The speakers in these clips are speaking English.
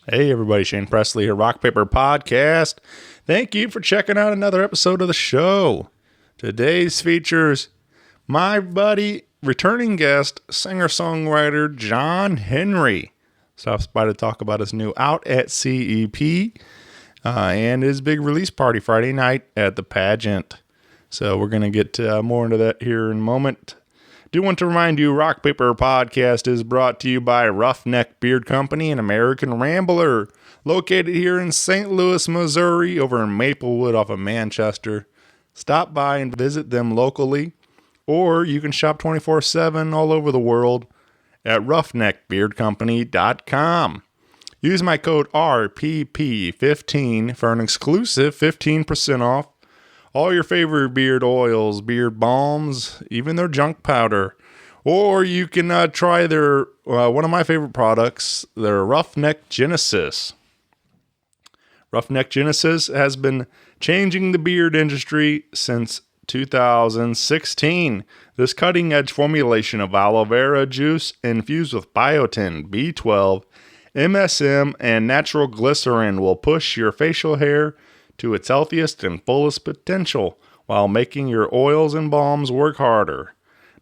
Hey everybody, Shane Presley here, Rock Paper Podcast. Thank you for checking out another episode of the show. Today's features my buddy, returning guest, singer-songwriter John Henry. Stops by to talk about his new Out at CEP and his big release party Friday night at the Pageant. So we're going to get more into that here in a moment. Do want to remind you, Rock Paper Podcast is brought to you by Roughneck Beard Company and American Rambler, located here in St. Louis, Missouri, over in Maplewood off of Manchester. Stop by and visit them locally, or you can shop 24/7 all over the world at roughneckbeardcompany.com. Use my code RPP15 for an exclusive 15% off all your favorite beard oils, beard balms, even their junk powder. Or you can try their one of my favorite products, their Roughneck Genesis. Roughneck Genesis has been changing the beard industry since 2016. This cutting-edge formulation of aloe vera juice infused with biotin, B12, MSM, and natural glycerin will push your facial hair to its healthiest and fullest potential while making your oils and balms work harder.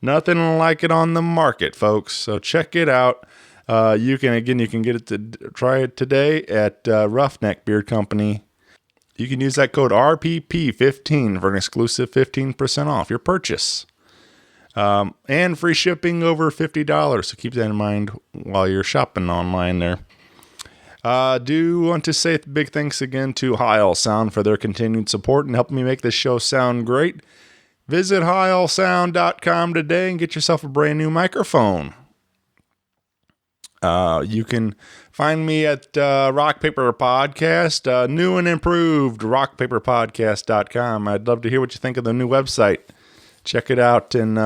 Nothing like it on the market, folks. So check it out. You can get it to try it today at Roughneck Beard Company. You can use that code RPP15 for an exclusive 15% off your purchase. And free shipping over $50. So keep that in mind while you're shopping online there. Do want to say big thanks again to Heil Sound for their continued support and helping me make this show sound great. Visit heilsound.com today and get yourself a brand new microphone. You can find me at Rock Paper Podcast, new and improved rockpaperpodcast.com. I'd love to hear what you think of the new website. Check it out and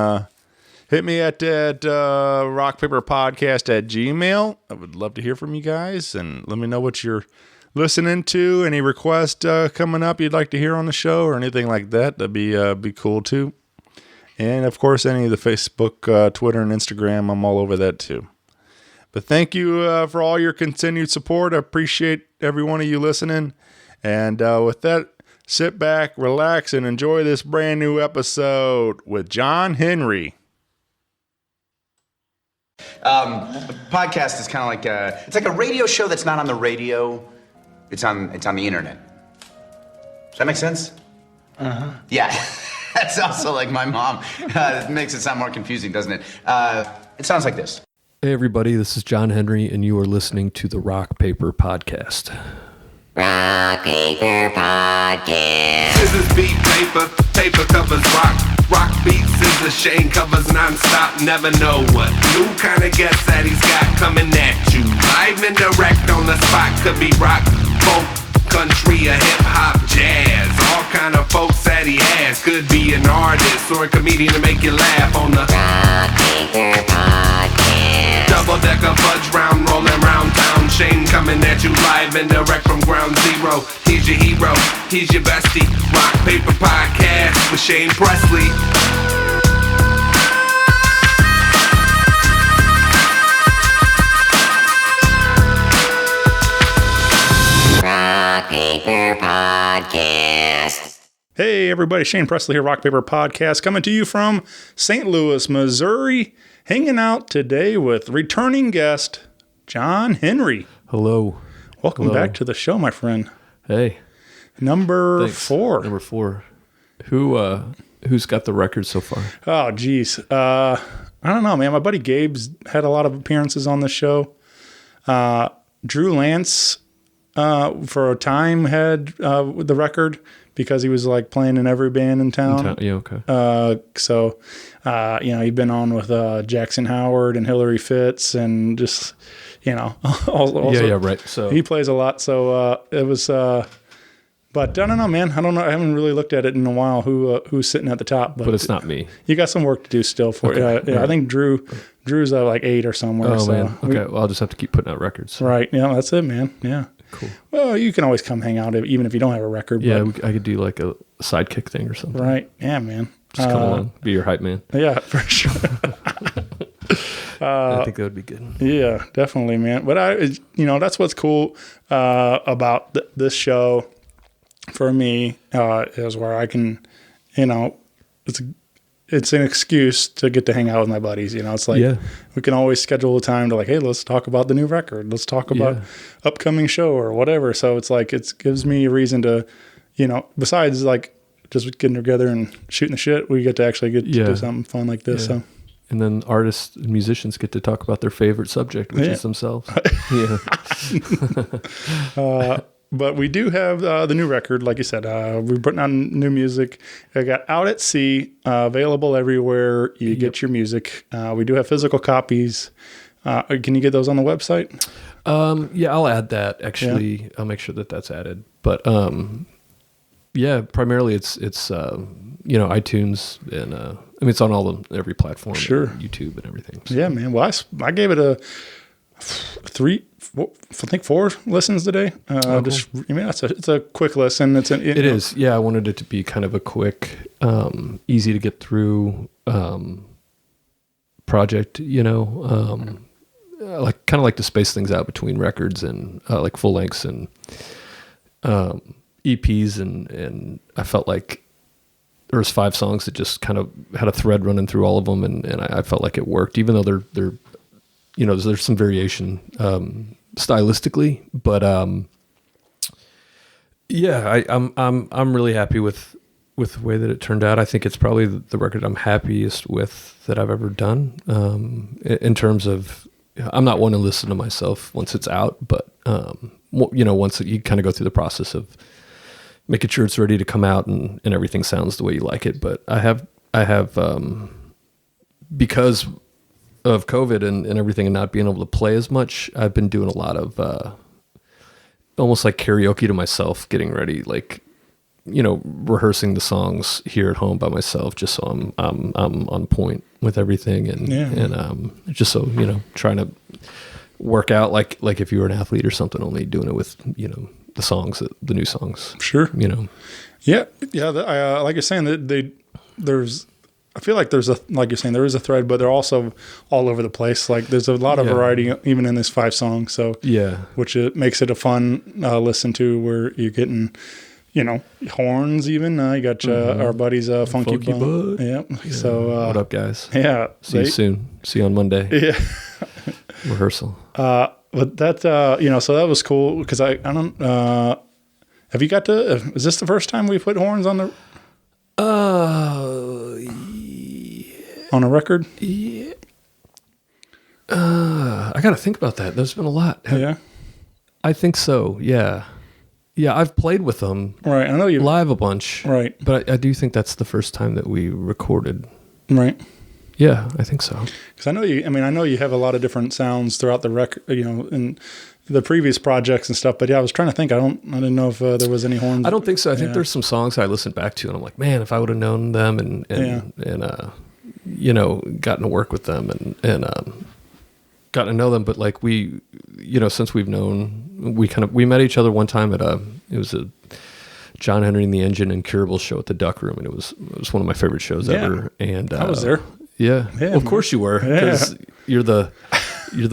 hit me at rockpaperpodcast@gmail. I would love to hear from you guys and let me know what you're listening to. Any requests coming up you'd like to hear on the show or anything like that. That'd be cool too. And of course, any of the Facebook, Twitter, and Instagram, I'm all over that too. But thank you for all your continued support. I appreciate every one of you listening. And with that, sit back, relax, and enjoy this brand new episode with John Henry. Podcast is kind of like it's like a radio show that's not on the radio. It's on the internet. Does that make sense? Uh-huh. Yeah. That's also like my mom. It makes it sound more confusing, doesn't it? It sounds like this. Hey everybody, this is John Henry, and you are listening to the Rock Paper Podcast. Rock Paper Podcast. Scissors beat paper, paper covers rock. Rock beats scissors, Shane covers non-stop. Never know what new kind of guest that he's got coming at you. Live and direct on the spot. Could be rock, folk, country, or hip-hop, jazz. All kind of folks that he has. Could be an artist or a comedian to make you laugh on the Rock Paper Podcast. double-decker fudge round, rolling round town. Shane coming at you live and direct from ground zero. He's your hero, he's your bestie. Rock Paper Podcast with Shane Presley. Rock Paper Podcast. Hey everybody, Shane Presley here, Rock Paper Podcast, coming to you from St. Louis, Missouri, hanging out today with returning guest, John Henry. Hello. Welcome back to the show, my friend. Hey. Number Thanks. 4. Number 4. Who's got the record so far? Oh, geez. I don't know, man. My buddy Gabe's had a lot of appearances on the show. Drew Lance, for a time, had the record because he was like playing in every band in town. Yeah, okay. He'd been on with Jackson Howard and Hillary Fitz and just, also, yeah, right. So he plays a lot. So it was, but I don't know, man. I don't know. I haven't really looked at it in a while who's sitting at the top. but it's not me. You got some work to do still for it. Okay. Yeah, I think Drew's like 8 or somewhere. Oh, so man. Okay, well, I'll just have to keep putting out records. Right. Yeah, that's it, man. Yeah. Cool. Well, you can always come hang out even if you don't have a record. Yeah, but, I could do like a sidekick thing or something. right. Yeah, man. Just come along, be your hype man. Yeah, for sure. I think that would be good. Yeah, definitely, man. But that's what's cool about this show for me is where I can, it's an excuse to get to hang out with my buddies. It's like we can always schedule a time to like, hey, let's talk about the new record. Let's talk about upcoming show or whatever. So it's like it gives me a reason to, besides like just getting together and shooting the shit, we get to actually get to do something fun like this. So. And then artists and musicians get to talk about their favorite subject, which is themselves. But we do have the new record, like you said. We're putting on new music. I got Out at Sea, available everywhere you get your music. We do have physical copies. Can you get those on the website? I'll add that. Actually, I'll make sure that that's added. But primarily it's iTunes and it's on every platform, YouTube and everything. So. Yeah, man. Well, I gave it a 4 listens today. Cool. It's a quick listen. It is. Yeah, I wanted it to be kind of a quick, easy to get through project. Like kind of like to space things out between records and like full lengths and EPs, and I felt like there was 5 songs that just kind of had a thread running through all of them, and I felt like it worked, even though they're there's some variation stylistically, but I'm really happy with the way that it turned out. I think it's probably the record I'm happiest with that I've ever done. In terms of, I'm not one to listen to myself once it's out, but once you kind of go through the process of making sure it's ready to come out and everything sounds the way you like it. But I have because of COVID and everything and not being able to play as much, I've been doing a lot of almost like karaoke to myself, getting ready, like, rehearsing the songs here at home by myself, just so I'm on point with everything and just so, trying to work out like if you were an athlete or something, only doing it with, the songs, the new songs. Sure. Yeah. Like you're saying, I feel like like you're saying, there is a thread, but they're also all over the place. Like there's a lot of variety even in this 5 songs. So which makes it a fun listen to, where you're getting, horns even. You got our buddies Funky Bone. Yeah. So what up, guys? Yeah. See you soon. See you on Monday. Yeah. Rehearsal. But that so that was cool, because I don't have you got to, is this the first time we put horns on the on a record? Yeah. I got to think about that. There's been a lot. I think so. Yeah. I've played with them. Right. I know you live a bunch. Right. But I do think that's the first time that we recorded. Right. Yeah, I think so. Because I know you have a lot of different sounds throughout the record, in the previous projects and stuff. But I was trying to think. I didn't know if there was any horns. I don't think so. I think there's some songs I listened back to, and I'm like, man, if I would have known them and gotten to work with them and gotten to know them. But like we, since we've known, we met each other one time at it was a John Henry and the Engine Incurable show at the Duck Room, and it was one of my favorite shows ever. And I was there. Yeah. Well, of course you were, because you're the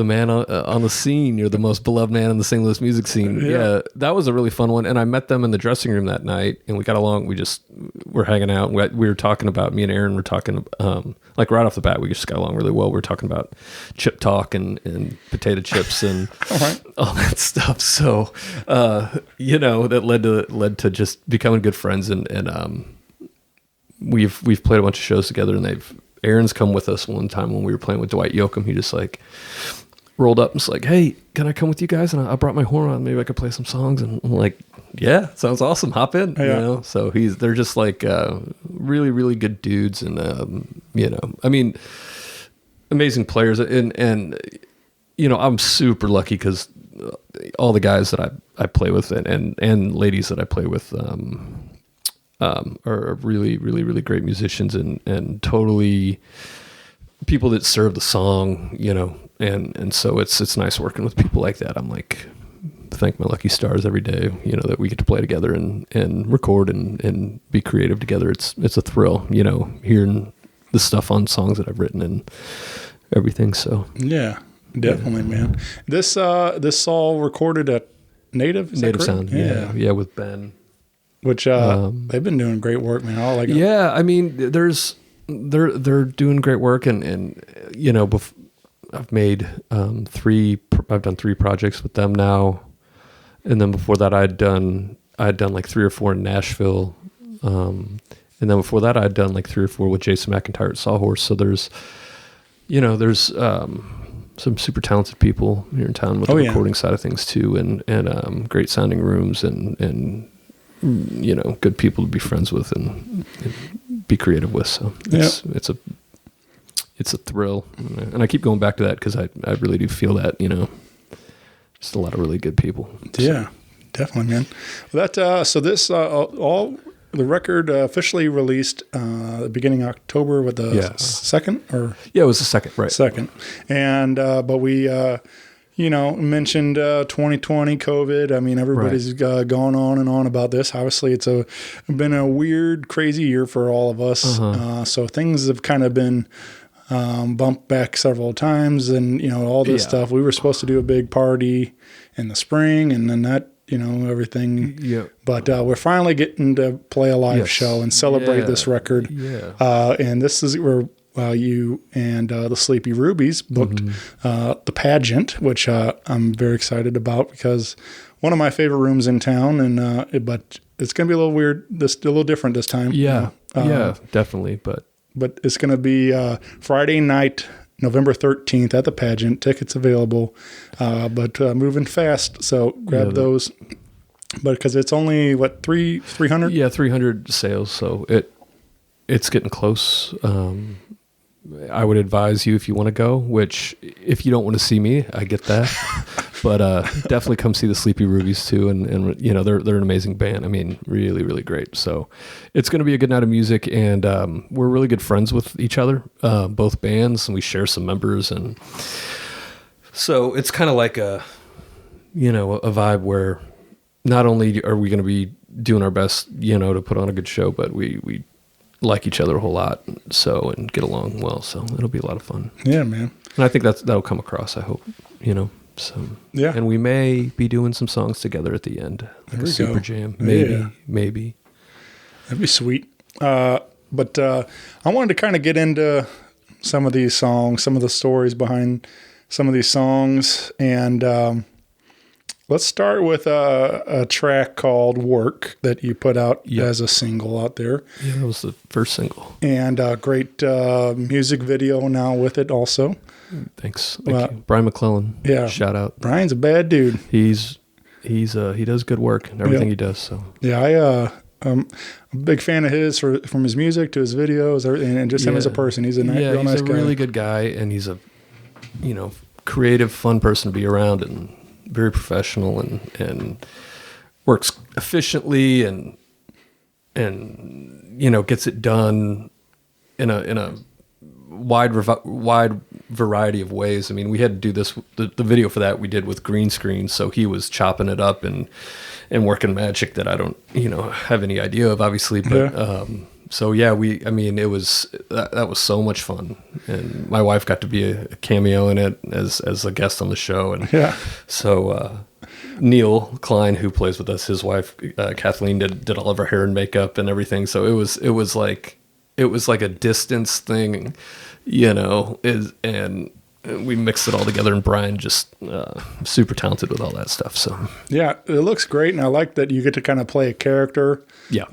man on the scene. You're the most beloved man in the St. Louis music scene. Yeah, that was a really fun one. And I met them in the dressing room that night, and we got along. We just were hanging out. We were talking about, me and Aaron were talking, like right off the bat, we just got along really well. We were talking about chip talk and potato chips and all that stuff. So, that led to just becoming good friends. And we've played a bunch of shows together, and Aaron's come with us one time when we were playing with Dwight Yoakam. He just like rolled up and was like, hey, can I come with you guys? And I brought my horn on. Maybe I could play some songs. And I'm like, yeah, sounds awesome. Hop in. Yeah. So they're just like really, really good dudes. And, amazing players. And I'm super lucky, because all the guys that I play with and ladies that I play with are really, really, really great musicians and totally people that serve the song, and so it's nice working with people like that. I'm like, thank my lucky stars every day, that we get to play together and record and be creative together. It's a thrill, hearing the stuff on songs that I've written everything. So Yeah, definitely, man. This all recorded at Native? Is that Native correct? Sound, yeah, with Ben. Which they've been doing great work, man. I like it. Yeah, I mean, they're doing great work, and you know, I've made I've done 3 projects with them now, and then before that I'd done like 3 or 4 in Nashville, and then before that I'd done like 3 or 4 with Jason McIntyre at Sawhorse. So there's some super talented people here in town with the recording side of things too, and great sounding rooms and you know, good people to be friends with and be creative with. So it's a thrill, and I keep going back to that because I really do feel that, you know, just a lot of really good people. Yeah, definitely, man. Well, that so this all the record officially released the beginning of October with the second or it was the second, right? Second, and but we you know, mentioned 2020 COVID. I mean, everybody's gone on and on about this. Obviously, it's been a weird, crazy year for all of us. So things have kind of been bumped back several times, and you know, all this stuff. We were supposed to do a big party in the spring, and then that, you know, everything. Yeah. But we're finally getting to play a live show and celebrate this record. Yeah. And this is where you and the Sleepy Rubies booked the Pageant, which I'm very excited about because one of my favorite rooms in town, and but it's going to be a little weird, a little different this time. Yeah, definitely. But it's going to be Friday night, November 13th at the Pageant. Tickets available, but moving fast, so grab those. But because it's only, what, 300? Yeah, 300 sales, so it's getting close. I would advise you if you want to go, which if you don't want to see me, I get that. But definitely come see the Sleepy Rubies too, and you know, they're an amazing band. I mean, really, really great. So it's going to be a good night of music, and we're really good friends with each other, both bands, and we share some members, and so it's kind of like a vibe where not only are we going to be doing our best, you know, to put on a good show, but we like each other a whole lot, so, and get along well. So it'll be a lot of fun. Yeah, man. And I think that'll come across, I hope, you know. So yeah. And we may be doing some songs together at the end, like a super jam. Maybe. That'd be sweet. But I wanted to kind of get into some of these songs, some of the stories behind some of these songs, and let's start with a track called "Work" that you put out as a single out there. Yeah, that was the first single. And a great music video now with it also. Thanks. Thank you. Brian McClelland. Yeah. Shout out. Brian's a bad dude. He does good work in everything he does. So yeah, I'm a big fan of his from his music to his videos, everything, and just him as a person. He's a real nice guy. He's a really good guy, and he's a creative, fun person to be around, and very professional, and works efficiently, and you know, gets it done in a wide variety of ways. I mean, we had to do this, the video for that we did with green screen, so he was chopping it up and working magic that I don't, you know, have any idea of, obviously, but so yeah, it was that was so much fun, and my wife got to be a cameo in it as a guest on the show, and so Neil Klein, who plays with us, his wife Kathleen did all of our hair and makeup and everything. So it was like a distance thing, you know, and we mixed it all together, and Brian just super talented with all that stuff. So yeah, it looks great, and I like that you get to kind of play a character. Yeah.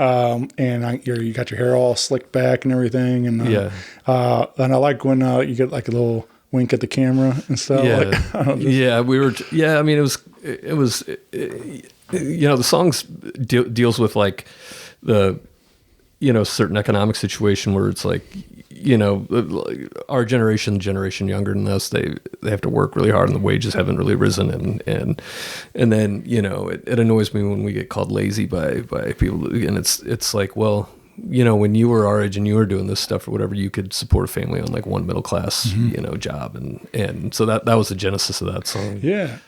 And you got your hair all slicked back and everything, and and I like when you get like a little wink at the camera and stuff. Yeah. I mean, it was you know, the songs deals with like the, you know, certain economic situation where it's like, you know, our generation younger than us, they have to work really hard, and the wages haven't really risen, and then, you know, it annoys me when we get called lazy by people, and it's like, well, you know, when you were our age and you were doing this stuff or whatever, you could support a family on like one middle class, you know, job, and so that was the genesis of that song. Yeah.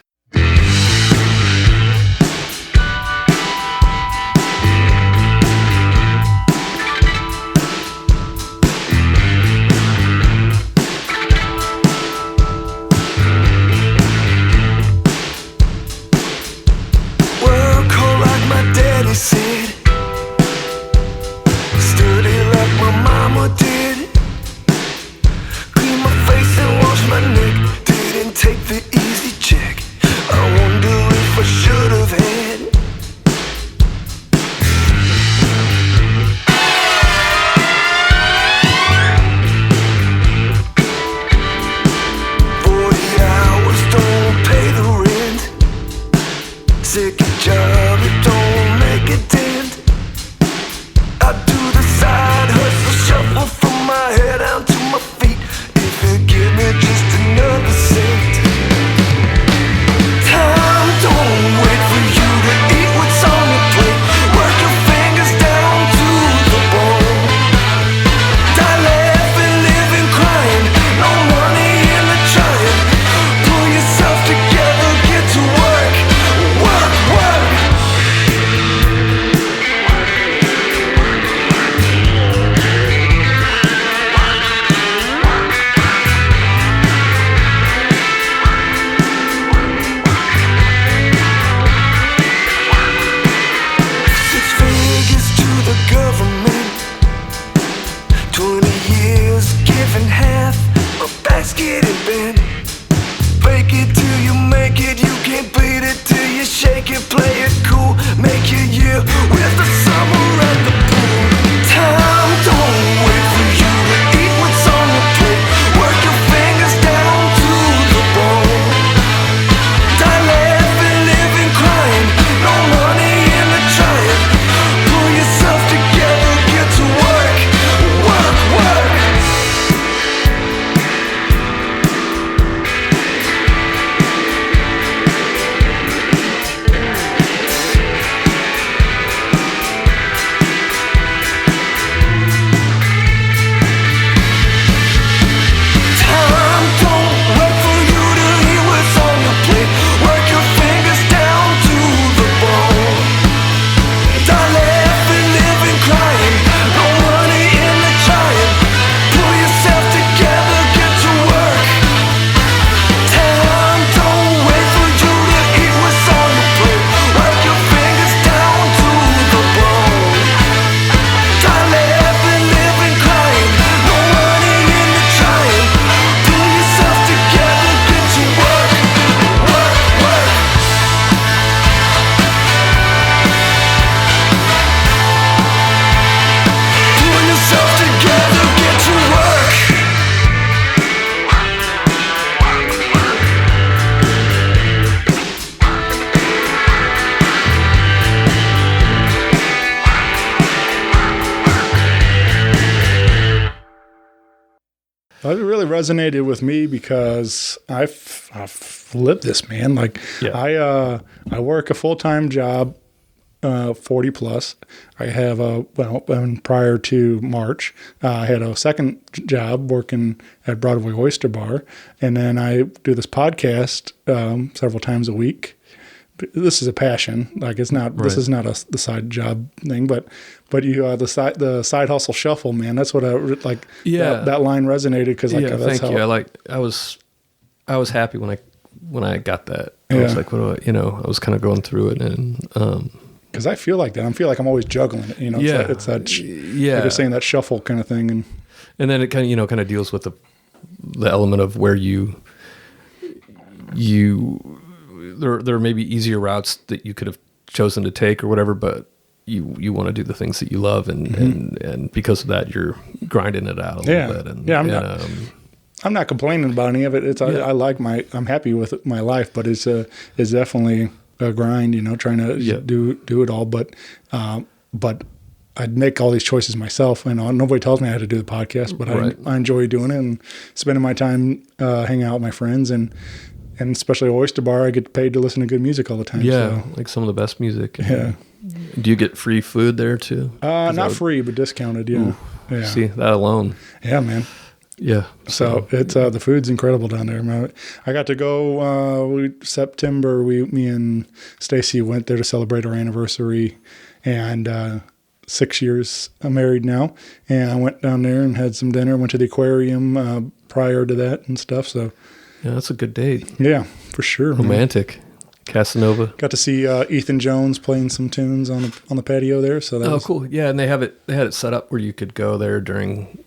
I did. Clean my face and wash my neck. Didn't take the easy check. I wonder if I should have had. Second job, it don't make a dent. I do the side hustle shuffle from my head down to my feet. If you give me just another cent. Time don't wait for you to eat what's on your plate. Work your fingers down to the bone. Die laughing, living, crying. No money in the trying. Pull yourself together, get to work. Work, work. Six figures to the government. 20 years giving half. My back's getting bent. Fake it till you make it. You can't beat it till you shake it. Play it cool, make your year with the summer at the pool. Time don't wait for you to eat what's on your plate. Work your fingers down to the bone. Die laughing, living, crying. No money in the trying. Pull yourself together, get to work. Work, work. Time don't wait for you to eat what's on your plate. Work your fingers down to the bone. Die laughing, living, crying. No money in the trying. Pull yourself together, get to work. Time don't wait for you to eat what's on your plate. Work your fingers down to the bone. Die laughing, living, crying. No money in the trying. Pull yourself together, get to work. Work, work. Pull yourself together, get to work. It really resonated with me because I've lived this, man. Like Yeah. I work a full-time job, 40 plus. I have prior to March, I had a second job working at Broadway Oyster Bar, and then I do this podcast several times a week. This is a passion. Like it's not. This Right. is not the side job thing, but you the side hustle shuffle, man. That's what I like. Yeah. that line resonated because like Yeah, that's thank how. you. I was happy when I got that. I was Yeah. like, what do I was kind of going through it, and Because I feel like that. I feel like I'm always juggling it. You know, Yeah. it's that yeah, like you're saying, that shuffle kind of thing. and then it kind of deals with the element of where you there may be easier routes that you could have chosen to take or whatever, but you want to do the things that you love, and because of that, you're grinding it out a little bit. And, I'm not complaining about any of it. I like I'm happy with my life, but it's definitely a grind, you know, trying to do it all. But I'd make all these choices myself. You know, nobody tells me I had to do the podcast, but I enjoy doing it and spending my time hanging out with my friends and especially Oyster Bar. I get paid to listen to good music all the time. Yeah, so. like some of the best music. Yeah. Do you get free food there too? Not free, but discounted. Yeah. Yeah. See that alone. Yeah, man. Yeah. So it's the food's incredible down there. I got to go September. Me and Stacy went there to celebrate our anniversary, and 6 years I'm married now. And I went down there and had some dinner. Went to the aquarium prior to that and stuff. So yeah, that's a good date. Yeah, for sure. Romantic. Man. Casanova. Got to see Ethan Jones playing some tunes on the patio there. So that was cool. Yeah, and they had it set up where you could go there during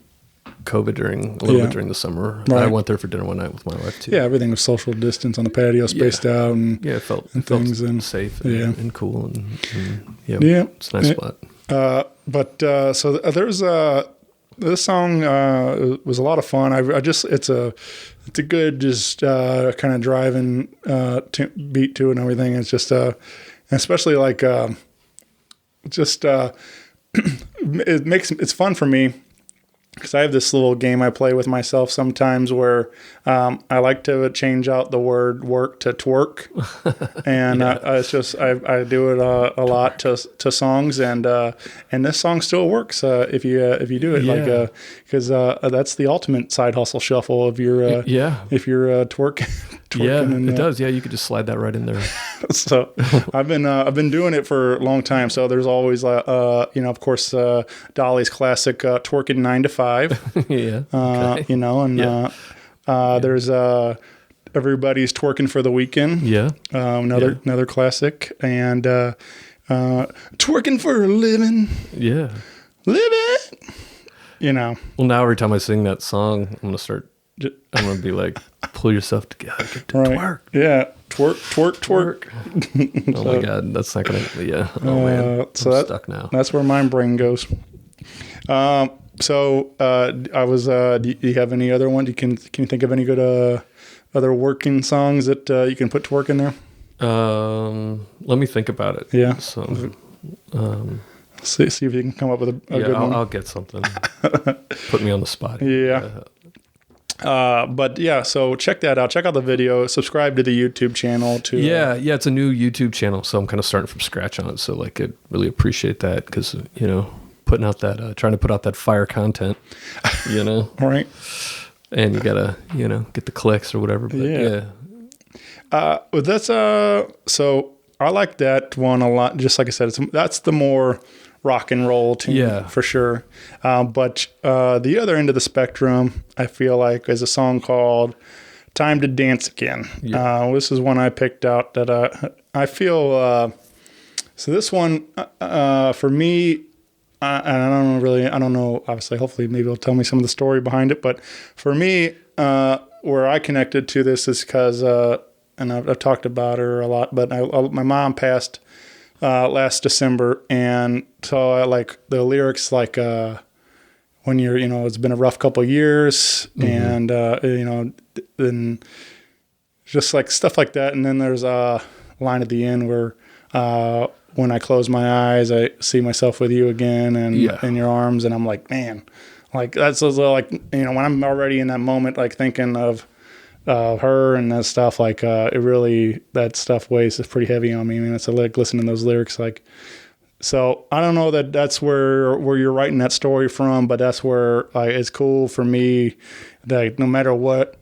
COVID a little bit during the summer. Right. I went there for dinner one night with my wife too. Yeah, everything was social distance on the patio, spaced out, and it felt things and safe and cool and it's a nice spot. So there's this song was a lot of fun. It's a good just kind of driving beat to it and everything. It's just especially like it's fun for me. Because I have this little game I play with myself sometimes where I like to change out the word work to twerk. And it's just, I do it a lot to songs. And this song still works if you do it. Because that's the ultimate side hustle shuffle of your, if you're twerking. Yeah, it does. Yeah, you could just slide that right in there. So I've been doing it for a long time. So there's always of course Dolly's classic twerking 9 to 5. There's everybody's twerking for the weekend. Yeah, another classic, and twerking for a living. Yeah, live it. Well, now every time I sing that song, I'm gonna be like, pull yourself together, twerk. Yeah, twerk. Oh my God, that's not gonna. Yeah. Oh man, I'm stuck now. That's where my brain goes. Do you have any other one? Can you think of any good other working songs that you can put twerk in there? Let me think about it. Yeah. So, see if you can come up with a good one. I'll get something. Put me on the spot. Yeah. So check that out. Check out the video. Subscribe to the YouTube channel too. Yeah, it's a new YouTube channel, so I'm kind of starting from scratch on it. So I'd really appreciate that because putting out that trying to put out that fire content, right. And you gotta get the clicks or whatever. But that's so I like that one a lot. Just like I said, that's the more rock and roll tune for sure. But the other end of the spectrum, I feel like, is a song called "Time to Dance Again." Yeah. This is one I picked out that I feel. So this one for me. I don't know, obviously, hopefully maybe it'll tell me some of the story behind it. But for me, where I connected to this is because, and I've talked about her a lot, but my mom passed last December. And so the lyrics, when you're, it's been a rough couple of years and, and just like stuff like that. And then there's a line at the end where, when I close my eyes, I see myself with you again and in your arms. And I'm like, man, that's when I'm already in that moment, thinking of her and that stuff, that stuff weighs pretty heavy on me. I mean, it's listening to those lyrics, so I don't know that's where you're writing that story from, but that's where it's cool for me that no matter what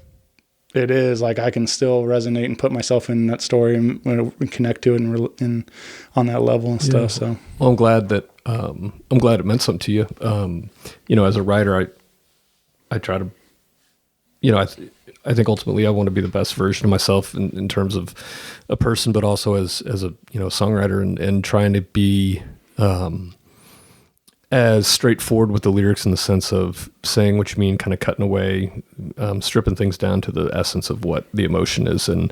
it is, I can still resonate and put myself in that story and connect to it and on that level and stuff. So, well, I'm glad it meant something to you. As a writer, I try to, I think ultimately I want to be the best version of myself in terms of a person, but also as a songwriter and trying to be as straightforward with the lyrics in the sense of saying what you mean, kind of cutting away, stripping things down to the essence of what the emotion is. And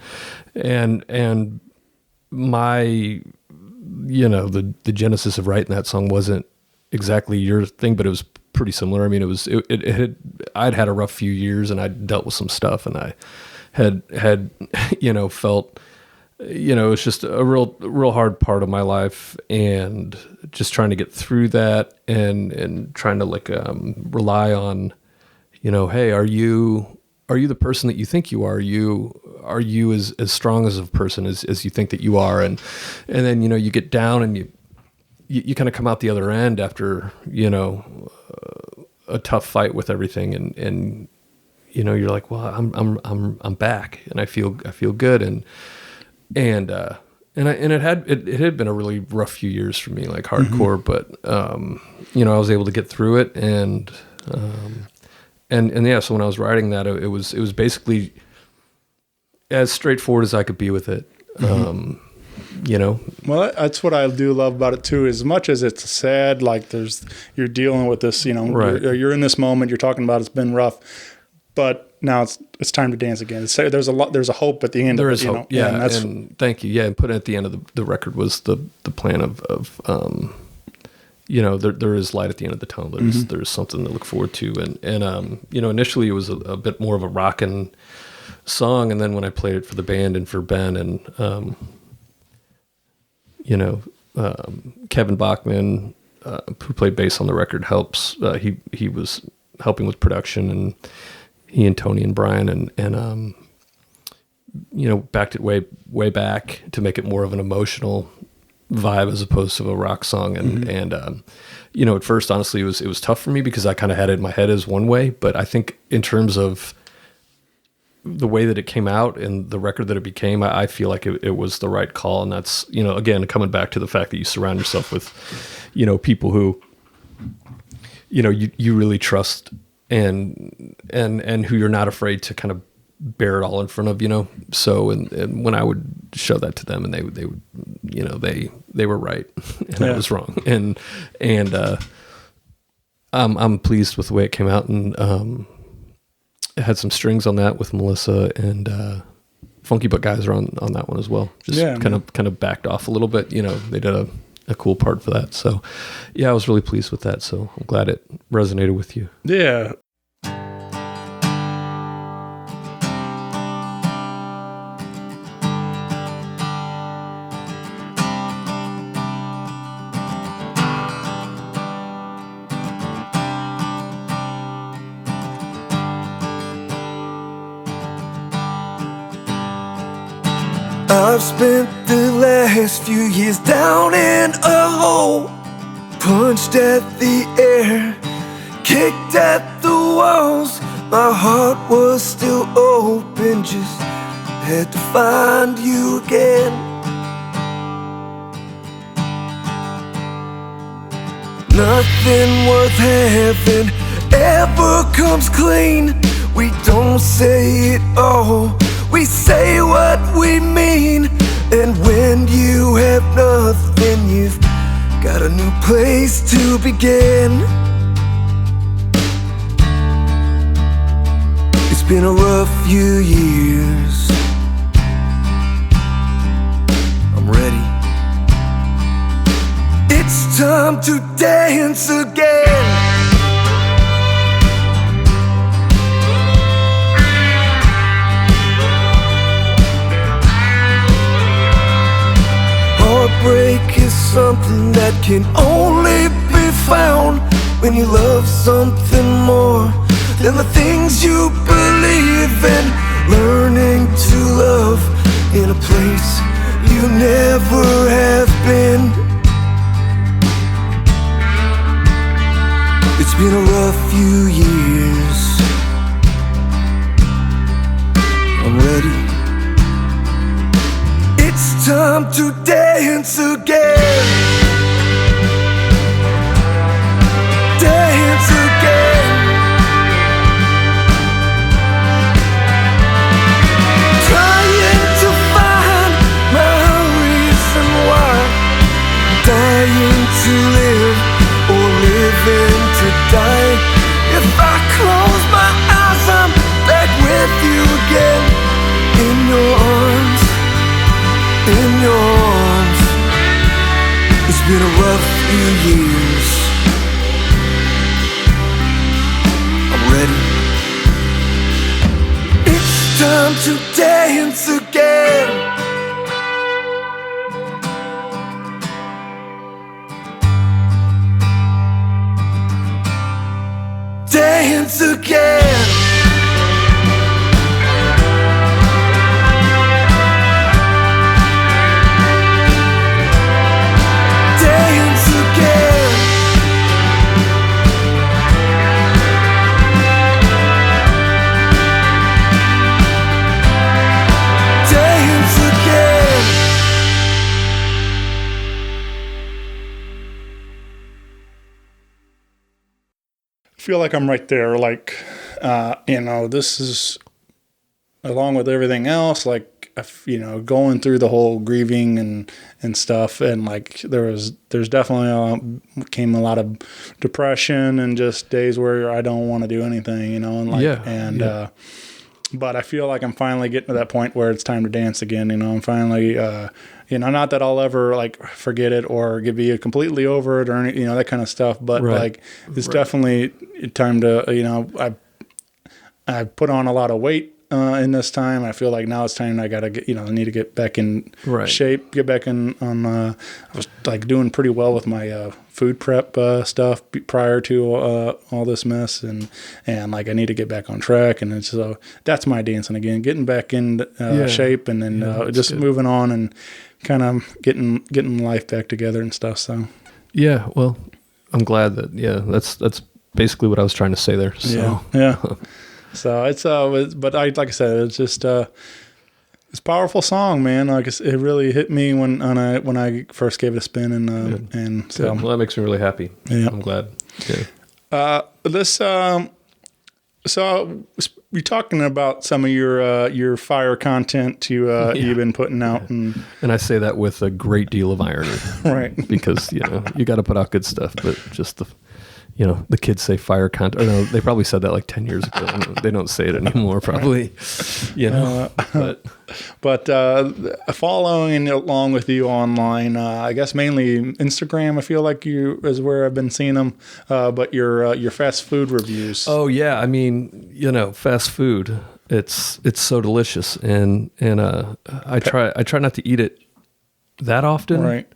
my, the genesis of writing that song wasn't exactly your thing, but it was pretty similar. I mean, I'd had a rough few years and I'd dealt with some stuff and I had, felt, it was just a real hard part of my life and just trying to get through that and trying to rely on, hey, are you the person that you think you are? Are you as strong as a person as you think that you are? And then, you get down and you kind of come out the other end after, a tough fight with everything. And you're like, well, I'm back and I feel good. And it had been a really rough few years for me, hardcore, but, I was able to get through it. And so when I was writing that, it was basically as straightforward as I could be with it. Well, that's what I do love about it too. As much as it's sad, like you're dealing with this, Right. you're in this moment. You're talking about it's been rough, but now it's time to dance again. There's a hope at the end. There of is it, hope. Yeah, and thank you. Yeah, and putting it at the end of the record was the plan of there is light at the end of the tunnel. There's something to look forward to, and initially it was a bit more of a rockin' song, and then when I played it for the band and for Ben and Kevin Bachman, who played bass on the record, helps. He was helping with production, and he and Tony and Brian and backed it way back to make it more of an emotional vibe as opposed to a rock song. And at first, honestly, it was tough for me because I kind of had it in my head as one way, but I think in terms of the way that it came out and the record that it became, I feel like it was the right call. And that's, again, coming back to the fact that you surround yourself with, people who, you really trust and who you're not afraid to kind of bear it all in front of, so, and when I would show that to them and they would, they were right and I was wrong. And I'm pleased with the way it came out. And, it had some strings on that with Melissa and Funky Butt guys are on that one as well. Just kind of backed off a little bit. They did a cool part for that. So yeah, I was really pleased with that. So I'm glad it resonated with you. Yeah. I've spent the last few years down in a hole, punched at the air, kicked at the walls. My heart was still open, just had to find you again. Nothing worth having ever comes clean. We don't say it all, we say what we mean. And when you have nothing, you've got a new place to begin. It's been a rough few years. I'm ready. It's time to dance again. Heartbreak is something that can only be found when you love something more than the things you believe in. Learning to love in a place you never have been. It's been a rough few years. I'm ready. It's time to dance again. Dance again. Trying to find my reason why. Dying to live or living to die. If I close my eyes, I'm back with you again. In your arms, in your arms. It's been a rough few years. I'm ready. It's time to dance again. Dance again. Feel like I'm right there. Like, this is, along with everything else, like, going through the whole grieving and stuff, and like there's definitely came a lot of depression and just days where I don't want to do anything, and like but I feel like I'm finally getting to that point where it's time to dance again. I'm finally, not that I'll ever like forget it or be completely over it or any, that kind of stuff. But like, it's definitely time to, I put on a lot of weight in this time. I feel like now it's time I gotta get, I need to get back in shape, get back on. I was like doing pretty well with my food prep stuff prior to all this mess, and like I need to get back on track, and so that's my dancing again, getting back in shape, and then just moving on and kind of getting life back together and stuff. So well, I'm glad that that's basically what I was trying to say there. So. Yeah. So it's but like I said, it's just it's a powerful song, man. Like it really hit me when I first gave it a spin, and so well, that makes me really happy. Yeah, I'm glad. Yeah. So you're talking about some of your fire content you've been putting out, and I say that with a great deal of irony, right? Because you got to put out good stuff, but just the kids say fire content. Or no, they probably said that like 10 years ago. They don't say it anymore, probably. But following along with you online, I guess mainly Instagram. I feel like you is where I've been seeing them. But your fast food reviews. Oh yeah, I mean, fast food. It's so delicious, and I try not to eat it that often. Right.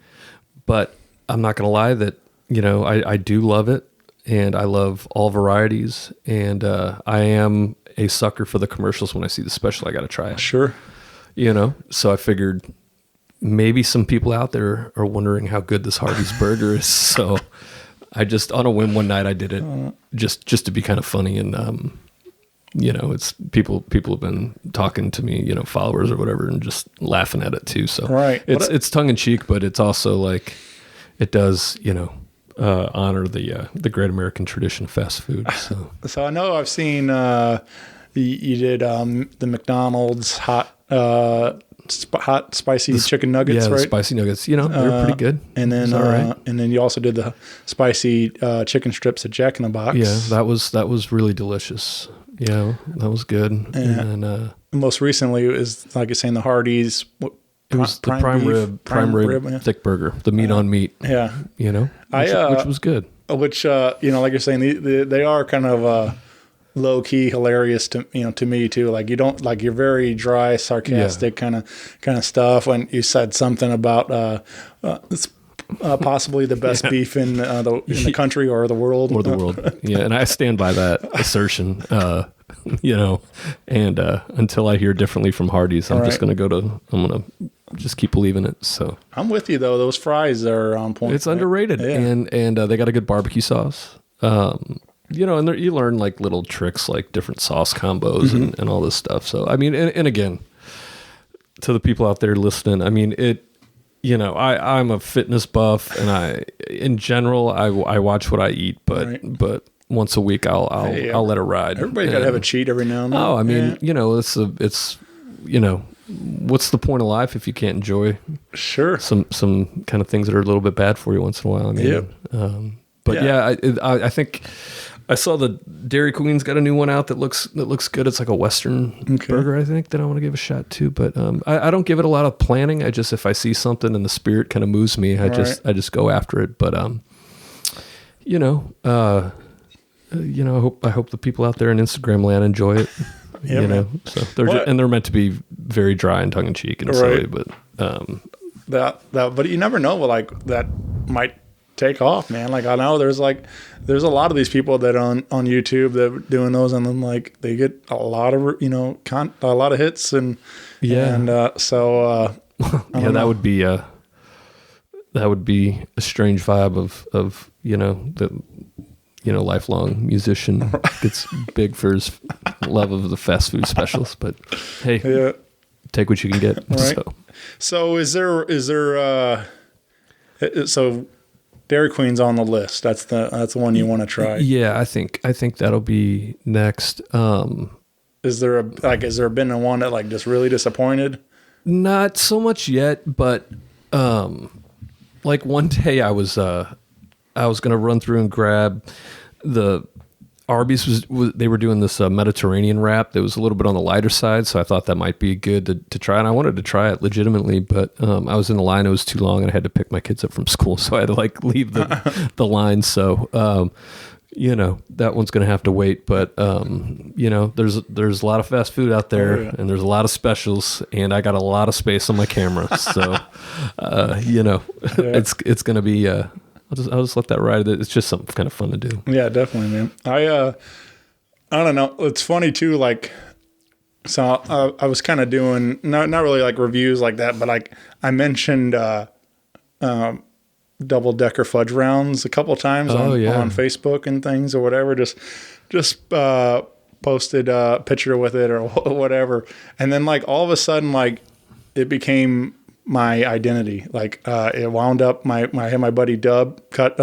But I'm not gonna lie that I do love it. And I love all varieties, and I am a sucker for the commercials. When I see the special, I got to try it. Sure. So I figured maybe some people out there are wondering how good this Hardee's burger is. So I just, on a whim one night, I did it just to be kind of funny. And, it's people have been talking to me, followers or whatever, and just laughing at it too. So it's tongue in cheek, but it's also like, it does, honor the great American tradition of fast food. So I know I've seen you did the McDonald's hot spicy chicken nuggets, right? The spicy nuggets. They're pretty good. And then right. And then you also did the spicy chicken strips at Jack in the Box. Yeah, that was really delicious. Yeah, that was good. And then most recently it was like you're saying the Hardee's. It was the prime rib thick burger, the meat on meat. Yeah, which was good. Which like you're saying, they are kind of low key hilarious to me too. Like you don't like, you're very dry, sarcastic kind of stuff. When you said something about possibly the best beef in the country or the world. Yeah, and I stand by that assertion. And until I hear differently from Hardee's, I'm just going to just keep believing it. So I'm with you though. Those fries are on point. It's underrated, and they got a good barbecue sauce. And you learn like little tricks, like different sauce combos and all this stuff. So I mean, and again, to the people out there listening, I mean I'm a fitness buff, and in general I watch what I eat, but once a week I'll let it ride. Everybody's got to have a cheat every now and then. Oh, I mean, it's what's the point of life if you can't enjoy some kind of things that are a little bit bad for you once in a while? I mean, I think I saw the Dairy Queen's got a new one out that looks good. It's like a Western burger, I think, that I want to give a shot to. But I don't give it a lot of planning. I just, if I see something and the spirit kind of moves me, I just go after it. But I hope the people out there in Instagram land enjoy it. So they're meant to be very dry and tongue in cheek and silly, but but you never know. Like that might take off, man. Like I know there's a lot of these people that on YouTube that are doing those, and then like they get a lot of a lot of hits, and so that would be a strange vibe of the lifelong musician gets big for his love of the fast food specials, but hey, take what you can get. Right. So is there so Dairy Queen's on the list. That's the one you want to try. Yeah, I think that'll be next. Is there been a one that like just really disappointed? Not so much yet, but like one day I was gonna run through and grab the Arby's they were doing this Mediterranean wrap that was a little bit on the lighter side, so I thought that might be good to try, and I wanted to try it legitimately, but I was in the line, it was too long, and I had to pick my kids up from school, so I had to like leave the line. So that one's gonna have to wait, but there's a lot of fast food out there, and there's a lot of specials, and I got a lot of space on my camera, so it's gonna be I'll just let that ride. It's just something kind of fun to do. Yeah, definitely, man. I don't know. It's funny too. Like, so I was kind of doing not really like reviews like that, but like I mentioned double decker fudge rounds a couple times on Facebook and things or whatever. Just posted a picture with it or whatever, and then like all of a sudden like it became my identity. Like it wound up I had my buddy Dub cut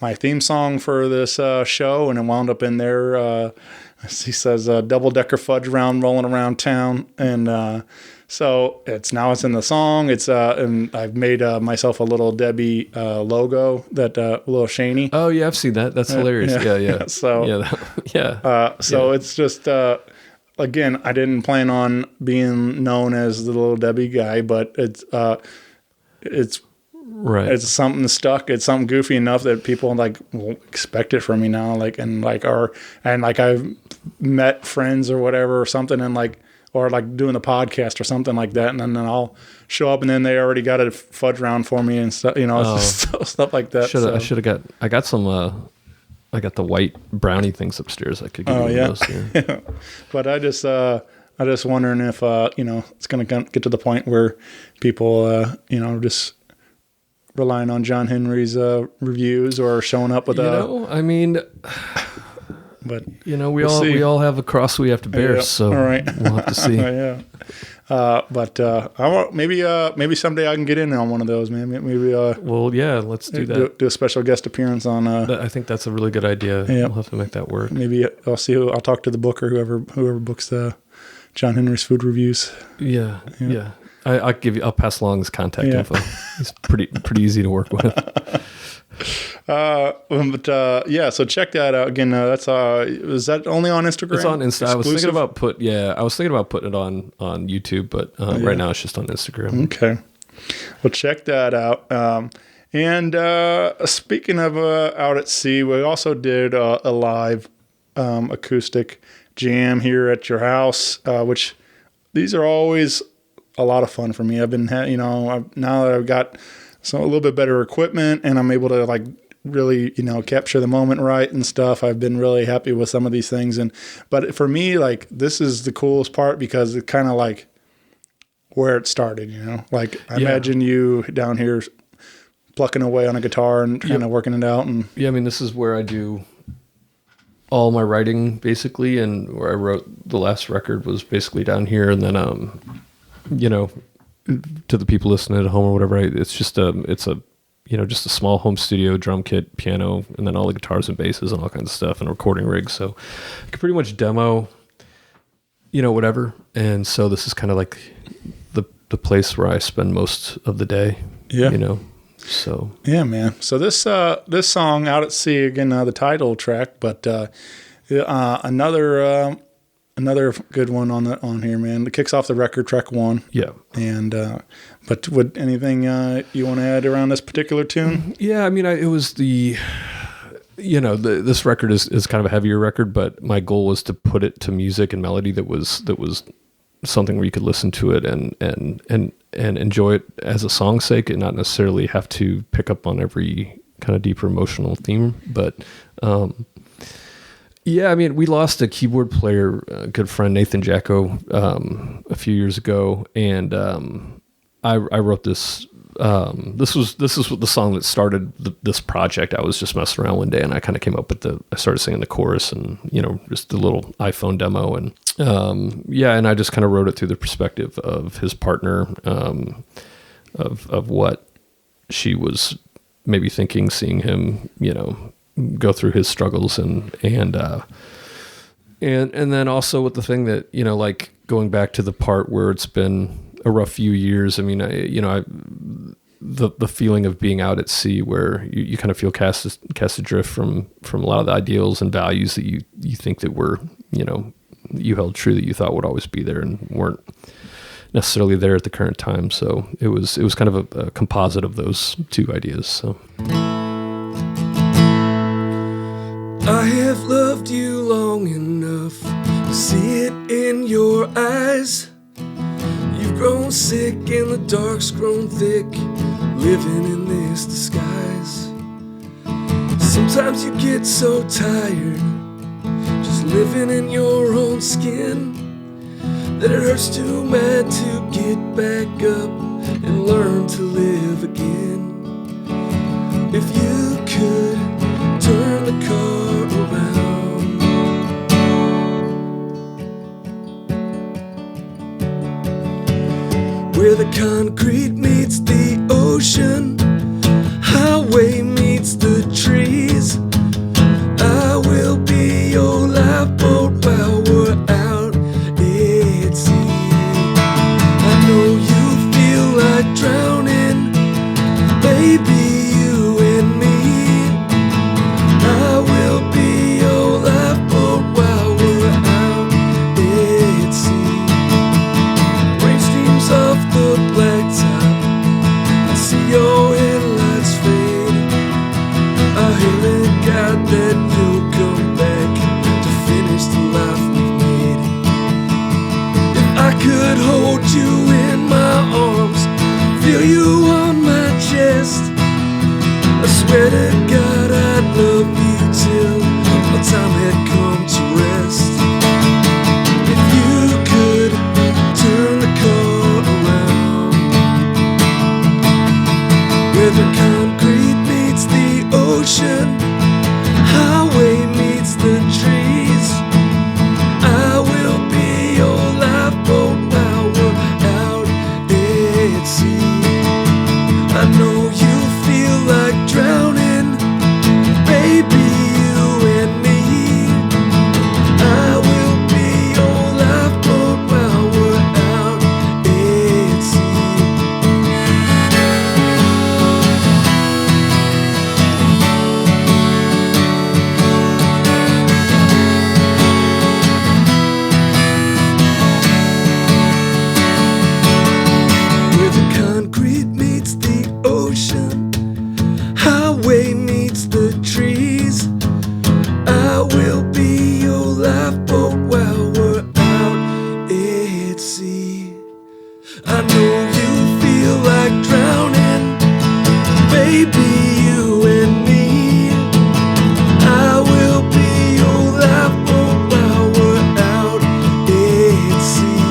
my theme song for this show, and it wound up in there. He says double decker fudge round rolling around town, and so it's in the song. It's and I've made myself a little Debbie logo, that little Shaney. Oh yeah, I've seen that. That's hilarious. Yeah. So it's just again, I didn't plan on being known as the little Debbie guy, but it's right. It's something stuck. It's something goofy enough that people like will expect it from me now. Like, and I've met friends or whatever or something, and like, or like doing the podcast or something like that. And then I'll show up and then they already got a fudge round for me and stuff, it's just stuff like that. I got the white brownie things upstairs. I could give you those. Yeah. But I just wondering if, it's going to get to the point where people, just relying on John Henry's reviews or showing up with but we all have a cross we have to bear. So all right. We'll have to see. Yeah. But I want maybe someday I can get in on one of those, man. Maybe. Let's do that. Do a special guest appearance on. I think that's a really good idea. Yeah. We'll have to make that work. Maybe I'll see I'll talk to the booker, whoever books the John Henry's food reviews. Yeah. I'll pass along his contact info. He's pretty easy to work with. So check that out again. That's is that only on Instagram? It's on Insta. Exclusive? I was thinking about putting it on YouTube, but right now it's just on Instagram. Okay. Well, check that out. And speaking of out at sea, we also did a live acoustic jam here at your house, which these are always a lot of fun for me. I've been, now that I've got a little bit better equipment and I'm able to like really, capture the moment right and stuff. I've been really happy with some of these things. But for me, like, this is the coolest part because it's kind of like where it started, like I imagine you down here plucking away on a guitar and kind of working it out. And this is where I do all my writing basically. And where I wrote the last record was basically down here. And then, to the people listening at home or whatever, it's just just a small home studio, drum kit, piano, and then all the guitars and basses and all kinds of stuff and a recording rig. So I can pretty much demo, whatever. And so this is kind of like the place where I spend most of the day. Yeah. So yeah, man. So this song, Out at Sea, again, the title track, but another good one on here, man. It kicks off the record, track 1. Yeah. And but would anything you want to add around this particular tune? Yeah, it was this record is kind of a heavier record, but my goal was to put it to music and melody that was something where you could listen to it and enjoy it as a song's sake, and not necessarily have to pick up on every kind of deeper emotional theme. But we lost a keyboard player, a good friend, Nathan Jacko, a few years ago, and I wrote this. This is the song that started this project. I was just messing around one day, and I kind of came up with I started singing the chorus, and just the little iPhone demo, and and I just kind of wrote it through the perspective of his partner, of what she was maybe thinking, seeing him, go through his struggles, and then also with the thing that like going back to the part where it's been a rough few years. I mean, the feeling of being out at sea where you kind of feel cast adrift from a lot of the ideals and values that you think that were, you held true, that you thought would always be there and weren't necessarily there at the current time. So it was kind of a composite of those two ideas. So I have loved you long enough to see it in your eyes. You've grown sick and the dark's grown thick, living in this disguise. Sometimes you get so tired just living in your own skin that it hurts too bad to get back up and learn to live again. If you could turn the car around, where the concrete meets the ocean, highway meets the trees, I will be your lifeboat while we're out at sea. I know you feel like drowning, baby, you and me. I will be your lifeboat while we're out at sea. Rain streams off the blacktop, I see your headlights fade. I hear God that you'll come back to finish the life we've made. If I could hold you in my arms, feel you on my chest, I swear to God I'd love you till my time had come to rest. If you could turn the car around, where the concrete meets the ocean, highway meets the trees, I will be your lifeboat while we're out at sea. I know you feel like drowning, baby, you and me. I will be your lifeboat while we're out at sea. Where the concrete meets the ocean, highway meets the trees, I will be your lifeboat while we're out at sea. I know you feel like drowning, baby, you and me. I will be your lifeboat while we're out at sea.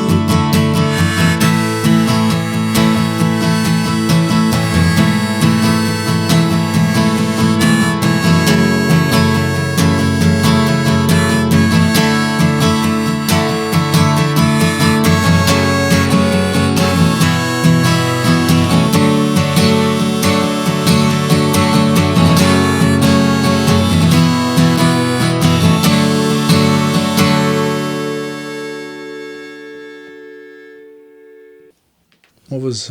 What was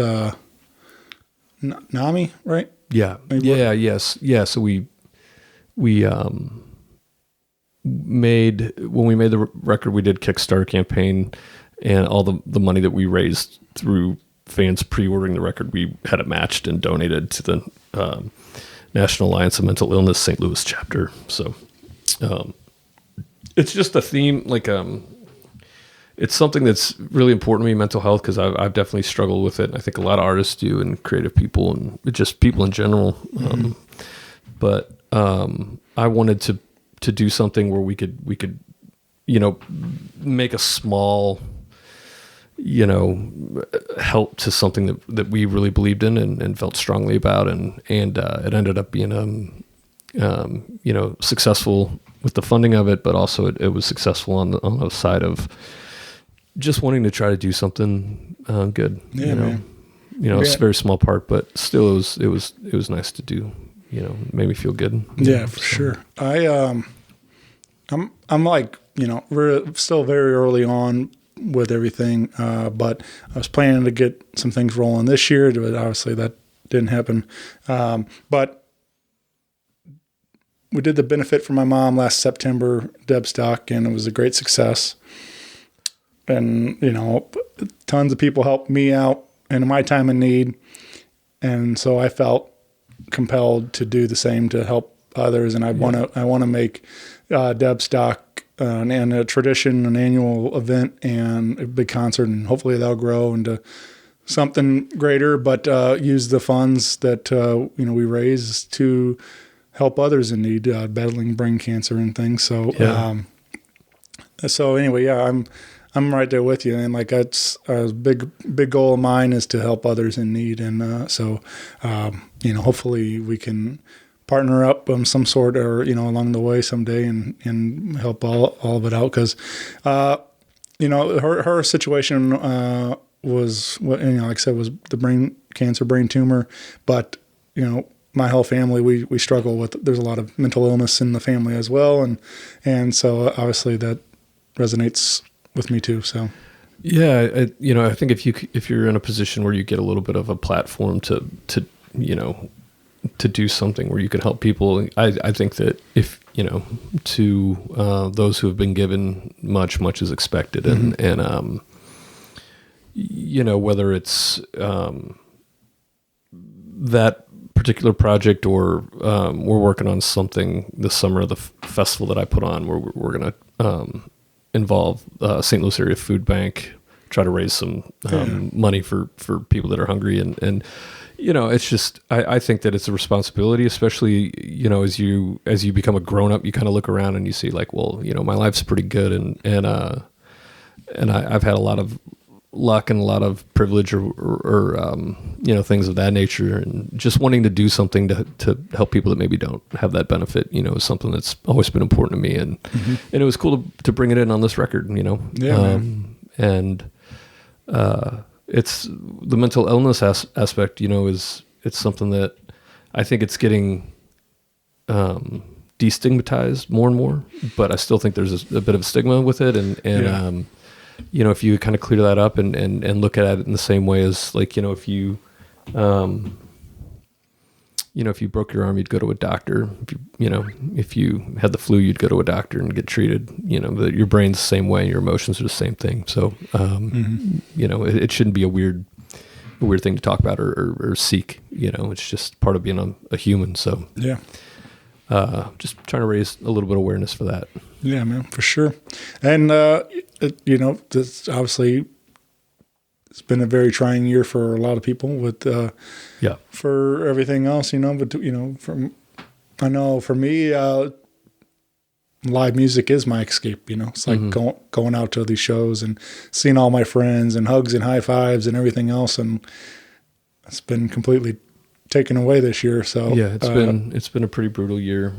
Nami, right? yeah, Maybe yes. So we made, when we made the record, we did Kickstarter campaign, and all the money that we raised through fans pre-ordering the record, we had it matched and donated to the National Alliance of Mental Illness St. Louis chapter. So it's just a theme, like it's something that's really important to me, mental health, because I've definitely struggled with it. I think a lot of artists do, and creative people, and just people in general. But I wanted to do something where we could make a small help to something that we really believed in and felt strongly about, and it ended up being successful with the funding of it, but also it was successful on the side of just wanting to try to do something good. Yeah, man. It's a very small part, but still it was nice to do. It made me feel good. Yeah, for sure. I'm like, we're still very early on with everything. But I was planning to get some things rolling this year, but obviously that didn't happen. But we did the benefit for my mom last September, Deb Stock, and it was a great success. And, tons of people helped me out in my time of need. And so I felt compelled to do the same to help others. And I want to make Deb Stock and a tradition, an annual event, and a big concert, and hopefully that'll grow into something greater. But use the funds that we raise to help others in need, battling brain cancer and things. So anyway, I'm right there with you, and like that's a big goal of mine is to help others in need, and hopefully we can partner up some sort or along the way someday and help all of it out, because her situation was what like I said, was the brain tumor, but my whole family, we struggle with, there's a lot of mental illness in the family as well, and so obviously that resonates with me too. So yeah, I think if you're in a position where you get a little bit of a platform to do something where you can help people, I think that if to those who have been given much is expected, and whether it's that particular project or we're working on something this summer, the festival that I put on where we're gonna involve St. Louis Area Food Bank, try to raise some money for people that are hungry, and it's just I think that it's a responsibility, especially as you become a grown up, you kind of look around and you see like, well, my life's pretty good, and I've had a lot of luck and a lot of privilege or things of that nature, and just wanting to do something to help people that maybe don't have that benefit is something that's always been important to me, and it was cool to bring it in on this record, and it's the mental illness aspect, is it's something that I think it's getting destigmatized more and more, but I still think there's a bit of a stigma with it, and if you kind of clear that up and look at it in the same way as like, if you broke your arm, you'd go to a doctor. If you had the flu, you'd go to a doctor and get treated. That your brain's the same way, and your emotions are the same thing. So, it shouldn't be a weird thing to talk about or seek. It's just part of being a human. So, yeah. Just trying to raise a little bit of awareness for that. Yeah, man, for sure. And, this obviously it's been a very trying year for a lot of people with, for everything else, but, I know for me, live music is my escape, it's like going out to these shows and seeing all my friends and hugs and high fives and everything else. And it's been completely taken away this year. So yeah, it's been a pretty brutal year.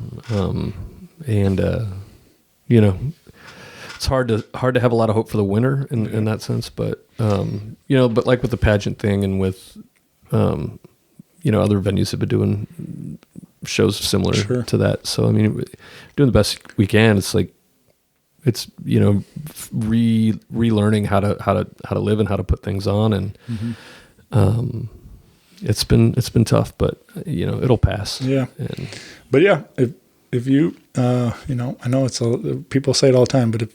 It's hard to have a lot of hope for the winter in that sense, but but like with the pageant thing and with other venues have been doing shows similar to that. So I mean, doing the best we can. It's like it's relearning how to live and how to put things on, and it's been tough, but it'll pass. Yeah, but yeah, if you I know people say it all the time, but if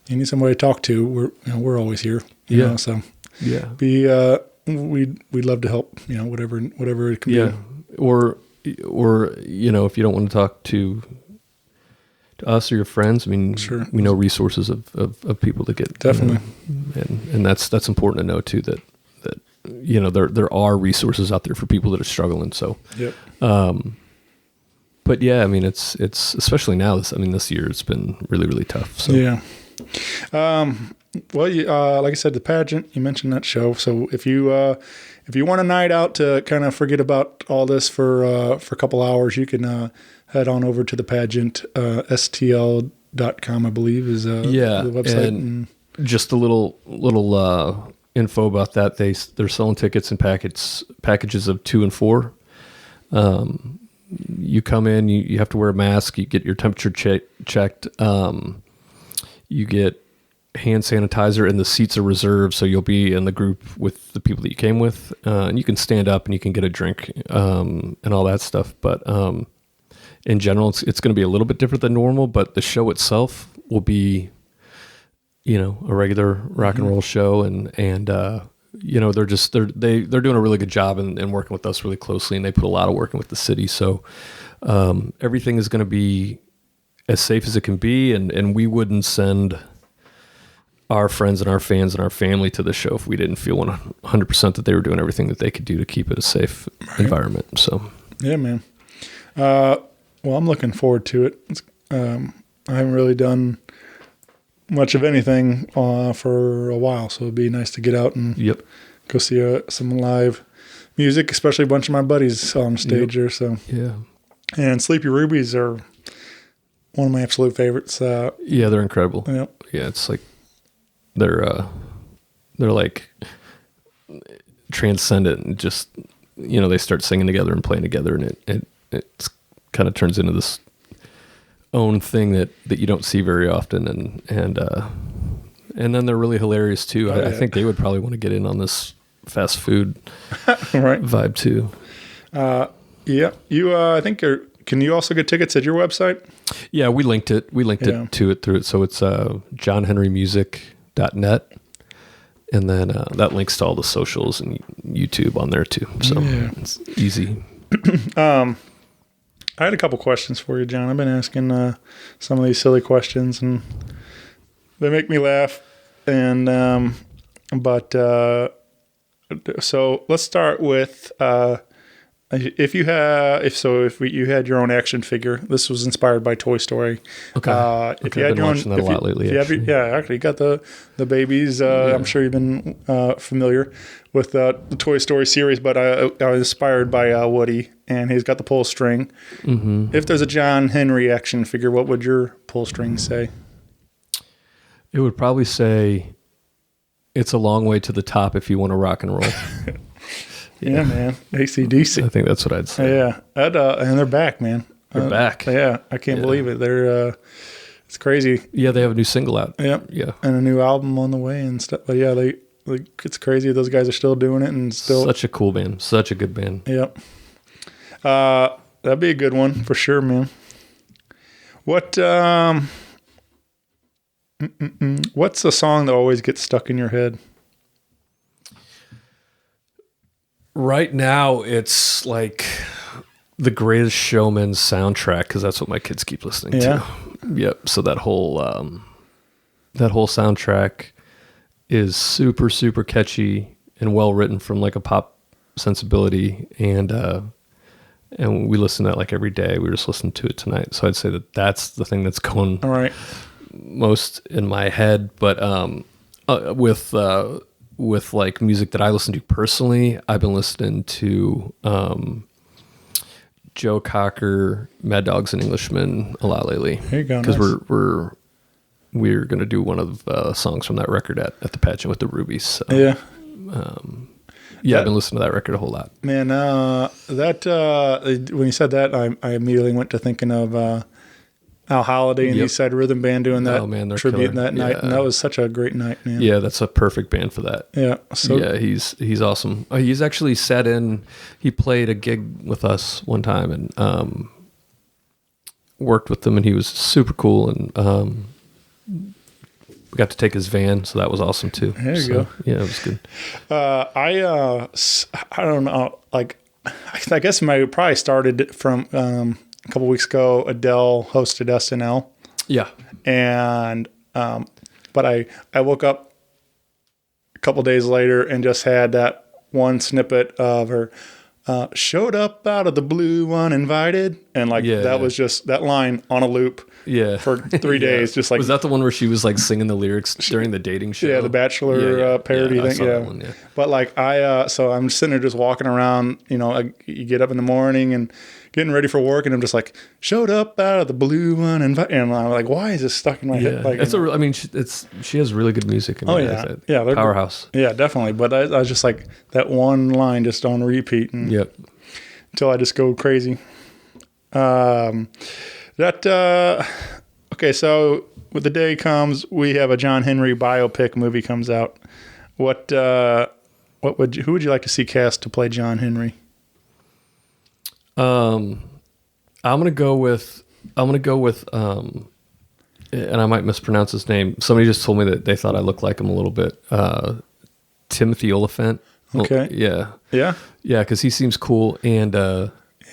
you need somebody to talk to, we're always here. You know, so we'd love to help. Whatever it can be. Or if you don't want to talk to us or your friends, I mean, we know resources of people to get definitely, and that's important to know too, that there are resources out there for people that are struggling. So, but yeah, I mean, it's especially now. This year it's been really, really tough. So. Yeah. Well, like I said, the pageant, you mentioned that show. So if you want a night out to kind of forget about all this for a couple hours, you can head on over to the pageant, stl.com, I believe is the website. And just a little info about that. They're selling tickets in packages of 2 and 4. You come in, you have to wear a mask, you get your temperature checked. You get hand sanitizer, and the seats are reserved, so you'll be in the group with the people that you came with, and you can stand up and you can get a drink and all that stuff. But in general, it's going to be a little bit different than normal, but the show itself will be, a regular rock and roll show, and they're doing a really good job and working with us really closely, and they put a lot of work in with the city, so everything is going to be as safe as it can be, and we wouldn't send our friends and our fans and our family to the show if we didn't feel 100% that they were doing everything that they could do to keep it a safe environment. So yeah, man. Well, I'm looking forward to it. I haven't really done much of anything for a while, so it'd be nice to get out and go see some live music, especially a bunch of my buddies on stage there. So yeah, and Sleepy Rubies are one of my absolute favorites. Yeah, they're incredible. Yep. Yeah, it's like they're like transcendent, and just they start singing together and playing together, and it kind of turns into this own thing that you don't see very often, and then they're really hilarious too. I think they would probably want to get in on this fast food right vibe too. Yeah, you I think can you also get tickets at your website? Yeah, we linked it to it through it, so it's johnhenrymusic.net, and then that links to all the socials and YouTube on there too, so it's easy. I had a couple questions for you, John. I've been asking some of these silly questions, and they make me laugh. And so let's start with if you had your own action figure. This was inspired by Toy Story. Okay. If you had your own, watching that a lot lately. Actually, you got the babies. I'm sure you've been familiar with the Toy Story series, but I was inspired by Woody, and he's got the pull string. Mm-hmm. If there's a John Henry action figure, what would your pull string say? It would probably say, "It's a long way to the top if you want to rock and roll." Yeah, man. AC/DC. I think that's what I'd say. Yeah. And they're back, man. They're back. Yeah. I can't believe it. They're, it's crazy. Yeah. They have a new single out. Yeah. Yeah. And a new album on the way and stuff. But yeah, it's crazy. Those guys are still doing it, and still. Such a cool band. Such a good band. Yep. That'd be a good one for sure, man. What's a song that always gets stuck in your head? Right now, it's like The Greatest Showman soundtrack, because that's what my kids keep listening to. Yep. So that whole soundtrack is super, super catchy and well written from like a pop sensibility, and we listen to that like every day. We were just listening to it tonight, so I'd say that's the thing that's going most in my head. But with like music that I listen to personally, I've been listening to Joe Cocker, Mad Dogs and Englishmen a lot lately. There you go. Because we're going to do one of the songs from that record at the Pageant with the Rubies. So, yeah. I've been listening to that record a whole lot. Man, when you said that, I immediately went to thinking of Al Holiday and East Side Rhythm Band doing that tribute that night, and that was such a great night, man. Yeah, that's a perfect band for that. Yeah, he's awesome. He's actually sat in. He played a gig with us one time and worked with them, and he was super cool. And we got to take his van, so that was awesome too. There you go. Yeah, it was good. I don't know. Like, I guess probably started from. A couple weeks ago, Adele hosted SNL. Yeah. And, but I woke up a couple days later and just had that one snippet of her, showed up out of the blue uninvited. And that was just that line on a loop. Yeah. For 3 days. Just like, was that the one where she was like singing the lyrics during the dating show? Yeah, the Bachelor parody thing. That one, yeah. But like so I'm sitting there just walking around, you get up in the morning and getting ready for work, and I'm just like, showed up out of the blue one, and I'm like, why is this stuck in my head? Like, she has really good music. They're powerhouse. Yeah, definitely. But I was just like that one line just on repeat, and until I just go crazy. Okay, so when the day comes, we have a John Henry biopic movie comes out. Who would you like to see cast to play John Henry? I'm gonna go with, and I might mispronounce his name. Somebody just told me that they thought I looked like him a little bit. Timothy Oliphant. Okay. Yeah. Yeah. Yeah, because he seems cool, and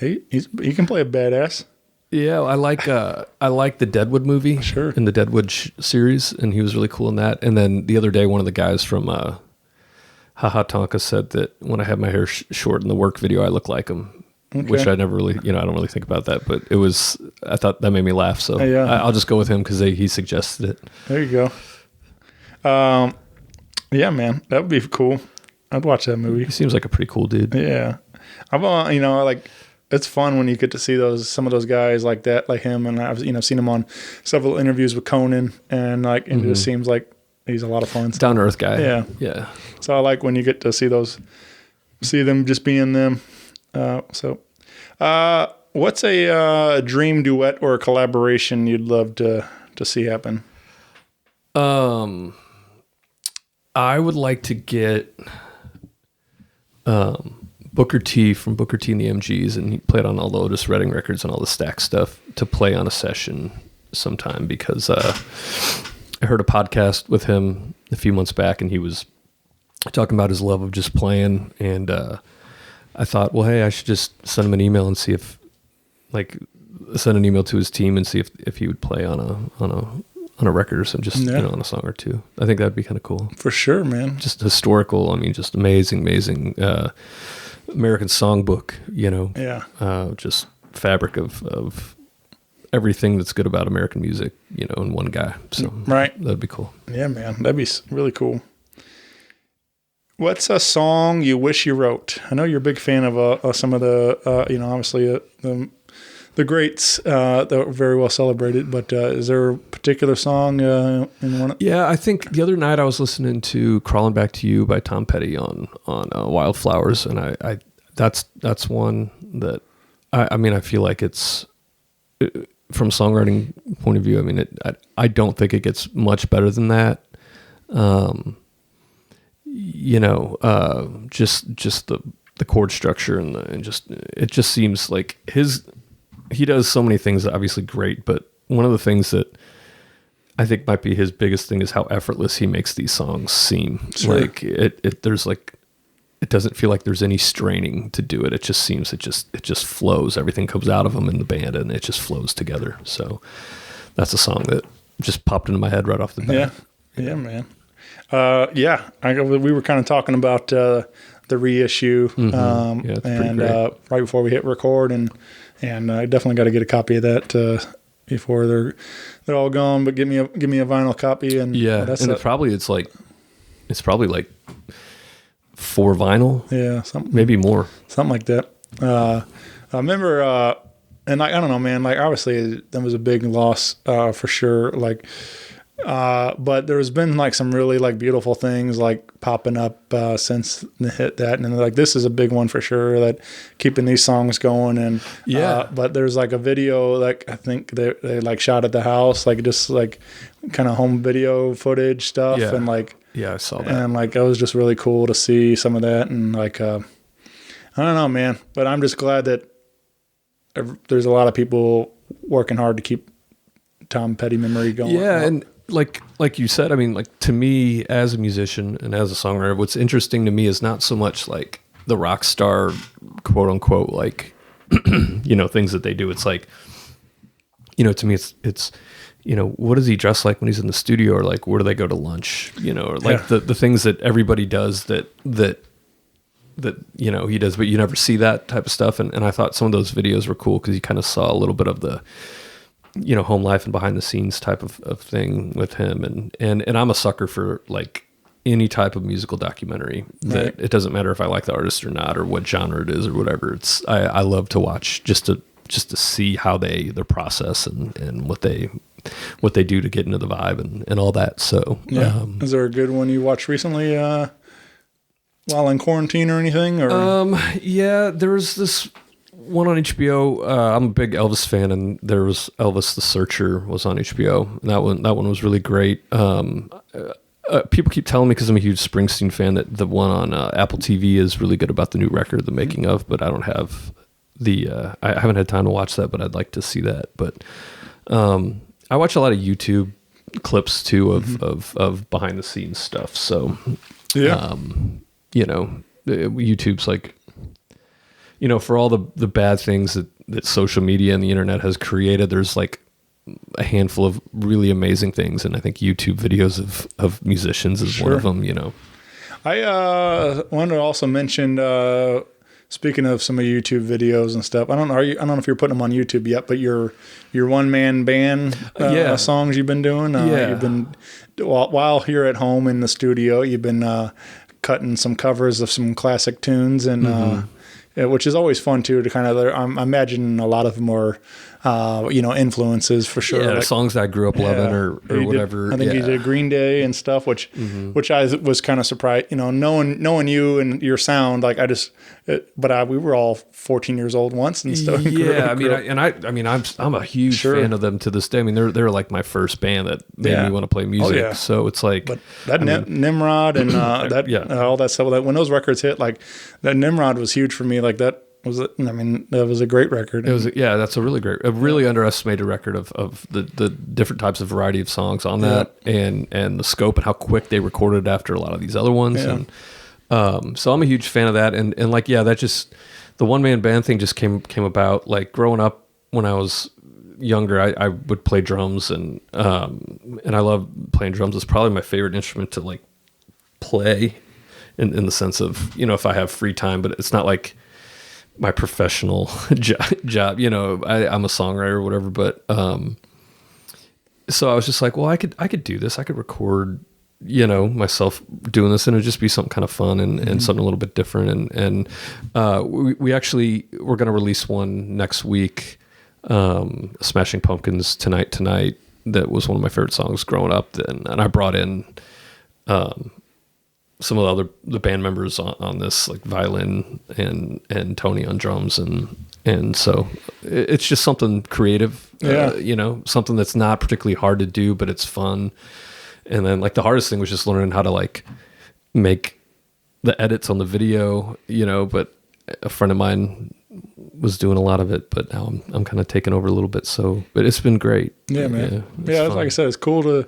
he can play a badass. yeah, I like the Deadwood movie, Sure. in the Deadwood series, and he was really cool in that. And then the other day, one of the guys from Haha Tonka said that when I had my hair short in the work video, I look like him. Okay. Which I never really, I don't really think about that, but I thought that made me laugh. So Yeah. I'll just go with him because he suggested it. There you go. Yeah, man, that would be cool. I'd watch that movie. He seems like a pretty cool dude. Yeah, like it's fun when you get to see some of those guys like that, like him, and I've seen him on several interviews with Conan, and like it just seems like he's a lot of fun. Down to earth guy. Yeah, yeah. So I like when you get to see them just being them. What's a dream duet or a collaboration you'd love to see happen? I would like to get Booker T from Booker T and the MGs, and he played on all the Otis Redding records and all the Stax stuff, to play on a session sometime, because I heard a podcast with him a few months back, and he was talking about his love of just playing, and I thought, well, hey, I should just send him an email and see if, send an email to his team and see if he would play on a record or something, just on a song or two. I think that'd be kind of cool. For sure, man. Just historical. I mean, just amazing American songbook. Yeah. Just fabric of everything that's good about American music. In one guy. So right, that'd be cool. Yeah, man, that'd be really cool. What's a song you wish you wrote? I know you're a big fan of some of the, obviously the greats that were very well celebrated. But is there a particular song in one? Yeah, I think the other night I was listening to "Crawling Back to You" by Tom Petty on Wildflowers, and I that's one that I feel like it's, from a songwriting point of view. I mean, I don't think it gets much better than that. Just the chord structure and it just seems like he does so many things that are obviously great, but one of the things that I think might be his biggest thing is how effortless he makes these songs seem. Sure. Like it doesn't feel like there's any straining to do it. It just seems it just flows. Everything comes out of him in the band and it just flows together. So that's a song that just popped into my head right off the bat. Yeah, man. We were kind of talking about the reissue, and right before we hit record, and I definitely got to get a copy of that before they're all gone. But give me a vinyl copy, and it's probably like 4 vinyl, maybe more, something like that. I remember, and I don't know, man. Like obviously, that was a big loss for sure. But there's been like some really like beautiful things like popping up since the hit that, and like this is a big one for sure, that keeping these songs going. And but there's like a video, like I think they like shot at the house, like just like kind of home video footage stuff, and like I saw that, and like it was just really cool to see some of that, and like I don't know, man, but I'm just glad that there's a lot of people working hard to keep Tom Petty memory going. Yeah, and like you said, I mean, like to me as a musician and as a songwriter, what's interesting to me is not so much like the rock star, quote unquote, like things that they do. It's like, to me, it's what does he dress like when he's in the studio, or like where do they go to lunch, or like the things that everybody does that he does, but you never see that type of stuff. And I thought some of those videos were cool because you kind of saw a little bit of the home life and behind the scenes type of thing with him. And I'm a sucker for like any type of musical documentary that it doesn't matter if I like the artist or not, or what genre it is or whatever. I love to watch just to see how their process and what they do to get into the vibe and all that. So, is there a good one you watched recently, while in quarantine or anything? Or? There was this one on HBO. I'm a big Elvis fan, and there was Elvis the Searcher was on HBO. And that one was really great. People keep telling me, because I'm a huge Springsteen fan, that the one on Apple TV is really good about the new record, the making of. But I don't have I haven't had time to watch that, but I'd like to see that. But I watch a lot of YouTube clips too of behind the scenes stuff. So YouTube's like, for all the bad things that social media and the internet has created, there's like a handful of really amazing things. And I think YouTube videos of musicians is one of them, I wanted to also mention, speaking of some of your YouTube videos and stuff, I don't know if you're putting them on YouTube yet, but your one-man band songs you've been doing. You've been, while here at home in the studio, you've been cutting some covers of some classic tunes, and which is always fun too, to kind of, I'm imagining a lot of them are, influences for sure. Yeah, like, songs that I grew up loving or whatever. I think you did Green Day and stuff, which I was kind of surprised, knowing you and your sound, like we were all 14 years old once and stuff. Yeah, I'm a huge fan of them to this day. I mean, they're like my first band that made me want to play music. Oh, yeah. So it's like, but that Nimrod and all that stuff. When those records hit, like that Nimrod was huge for me. Like that was a great record. That's a really underestimated record of the different types of variety of songs on that, and the scope and how quick they recorded after a lot of these other ones. Yeah. And so I'm a huge fan of that. And that just, the one man band thing just came about. Like growing up when I was younger, I would play drums, and I love playing drums. It's probably my favorite instrument to like play in the sense of, if I have free time, but it's not like my professional job, I'm a songwriter or whatever, but so I was just like, well, I could do this. I could record, myself doing this, and it'd just be something kind of fun and something a little bit different. And we're going to release one next week, Smashing Pumpkins Tonight. That was one of my favorite songs growing up. And I brought in some of the band members on this, like violin and Tony on drums, and so it's just something creative, something that's not particularly hard to do, but it's fun. And then like the hardest thing was just learning how to like make the edits on the video, but a friend of mine was doing a lot of it, but now I'm kind of taking over a little bit. So, but it's been great. Yeah, man. Yeah, like I said, it's cool to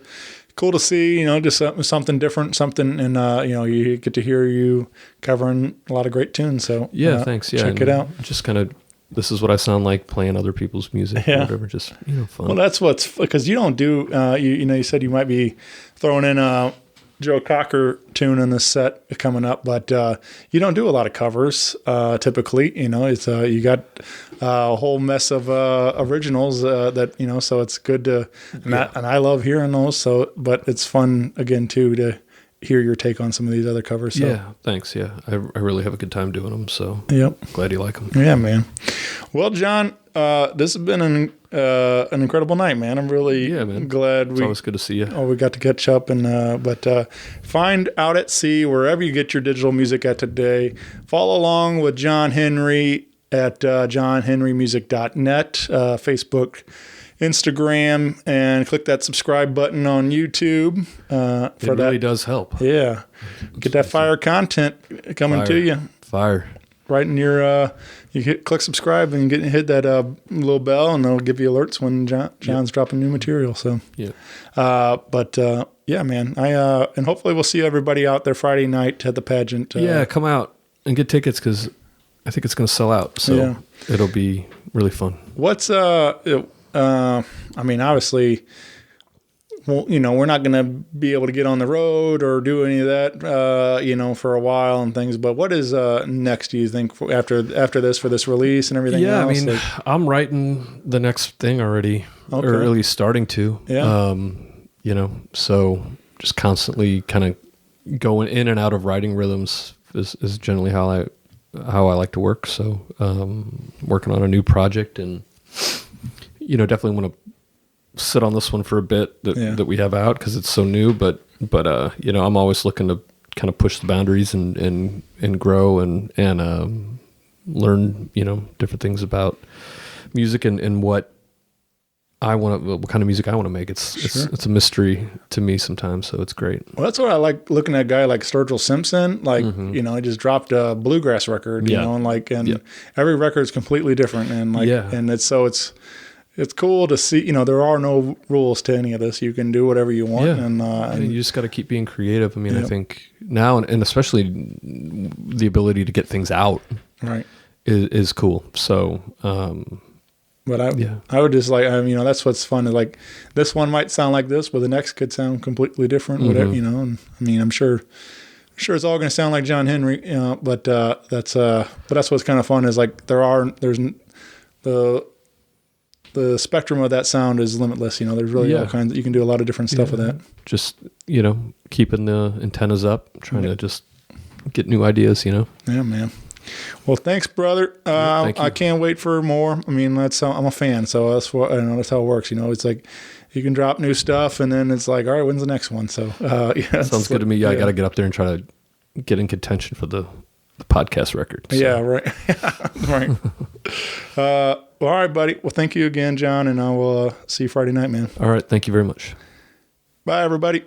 see, just something different, something, and you get to hear you covering a lot of great tunes. So thanks. Yeah, check it out. Just kind of, this is what I sound like playing other people's music or whatever. Just fun. Well, that's because you don't do. You said you might be throwing in a Joe Cocker tune in this set coming up, but you don't do a lot of covers typically. It's you got a whole mess of originals that so it's good to, and I love hearing those. So, but it's fun again too to hear your take on some of these other covers. So. Yeah, thanks. Yeah, I really have a good time doing them. So, glad you like them. Yeah, man. Well, John, this has been an incredible night, man. I'm really glad it's always good to see you. We got to catch up, and but find Out at Sea wherever you get your digital music at today. Follow along with John Henry at johnhenrymusic.net, Facebook, Instagram, and click that subscribe button on YouTube. It really does help. Yeah, get that fire content coming to you. Fire. Right in your, click subscribe and hit that little bell, and it'll give you alerts when John's dropping new material. So, man, and hopefully we'll see everybody out there Friday night at the pageant. Come out and get tickets, because I think it's going to sell out. So it'll be really fun. What's obviously, well, we're not going to be able to get on the road or do any of that, for a while and things. But what is next, do you think, after this, for this release and everything else? Yeah, I'm writing the next thing already, or at least starting to. Yeah. So just constantly kind of going in and out of writing rhythms is generally how I like to work. So working on a new project, and definitely want to sit on this one for a bit that we have out, because it's so new, but I'm always looking to kind of push the boundaries and grow and learn, different things about music and what kind of music I want to make. It's a mystery to me sometimes, so it's great. Well, that's what I like looking at a guy like Sturgill Simpson. Like, he just dropped a bluegrass record, and every record is completely different. And and it's cool to see, there are no rules to any of this. You can do whatever you want. Yeah. And you just got to keep being creative. I mean, I think now, and especially the ability to get things out is cool. So, but I would just that's what's fun. Is like, this one might sound like this, but the next could sound completely different, whatever, and I mean, I'm sure it's all going to sound like John Henry, but that's what's kind of fun is like, there's the spectrum of that sound is limitless. There's really all kinds. You can do a lot of different stuff with that. Just keeping the antennas up, trying to just get new ideas. Yeah, man. Well, thanks, brother. Thank you. I can't wait for more. I mean, I'm a fan, so that's what that's how it works. It's like you can drop new stuff, and then it's like, all right, when's the next one? So sounds good to me. I got to get up there and try to get in contention for the podcast record. So. Yeah, right. Right. All right, buddy. Well, thank you again, John, and I will see you Friday night, man. All right. Thank you very much. Bye, everybody.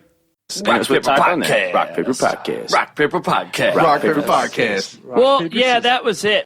Rock Paper Podcast. Rock Paper Podcast. Rock Paper Podcast. Rock Paper Podcast. Well, yeah, that was it.